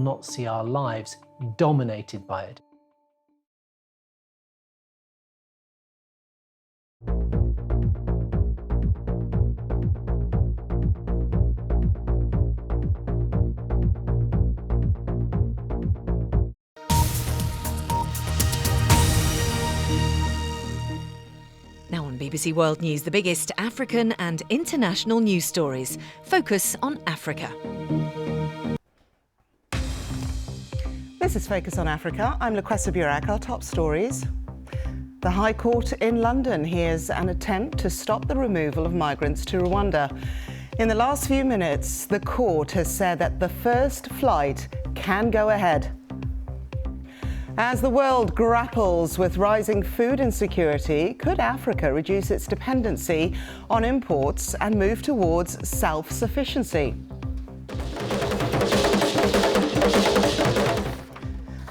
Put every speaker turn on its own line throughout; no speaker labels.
not see our lives dominated by it.
Now on BBC World News, the biggest African and international news stories. Focus on Africa.
This is Focus on Africa. I'm Lukwesa Burak. Our top stories. The High Court in London hears an attempt to stop the removal of migrants to Rwanda. In the last few minutes, the court has said that the first flight can go ahead. As the world grapples with rising food insecurity, could Africa reduce its dependency on imports and move towards self-sufficiency?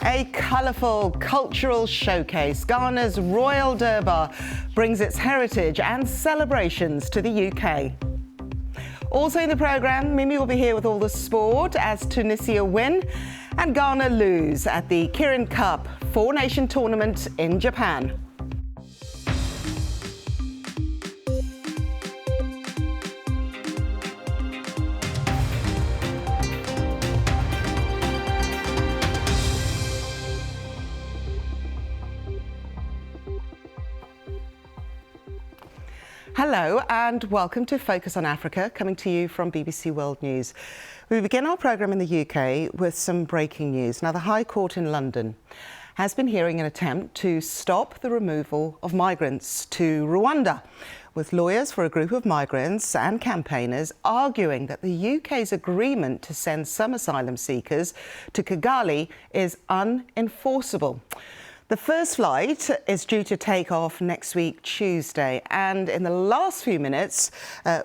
A colourful cultural showcase, Ghana's Royal Durbar brings its heritage and celebrations to the UK. Also in the programme, Mimi will be here with all the sport as Tunisia win and Ghana lose at the Kirin Cup four-nation tournament in Japan. Hello and welcome to Focus on Africa, coming to you from BBC World News. We begin our programme in the UK with some breaking news. Now, the High Court in London has been hearing an attempt to stop the removal of migrants to Rwanda, with lawyers for a group of migrants and campaigners arguing that the UK's agreement to send some asylum seekers to Kigali is unenforceable. The first flight is due to take off next week, Tuesday. And in the last few minutes,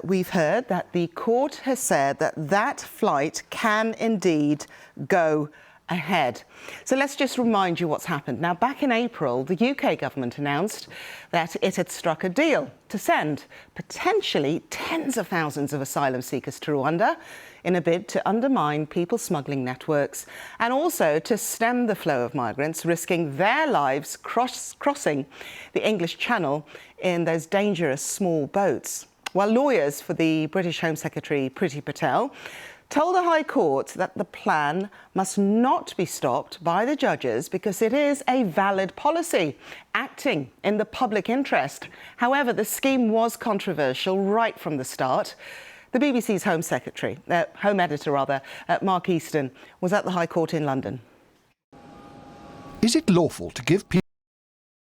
we've heard that the court has said that that flight can indeed go ahead. So let's just remind you what's happened. Now, back in April, the UK government announced that it had struck a deal to send potentially tens of thousands of asylum seekers to Rwanda in a bid to undermine people smuggling networks and also to stem the flow of migrants risking their lives crossing the English Channel in those dangerous small boats. While lawyers for the British Home Secretary Priti Patel told the High Court that the plan must not be stopped by the judges because it is a valid policy acting in the public interest. However, the scheme was controversial right from the start. The BBC's Home Editor, Mark Easton, was at the High Court in London.
Is it lawful to give people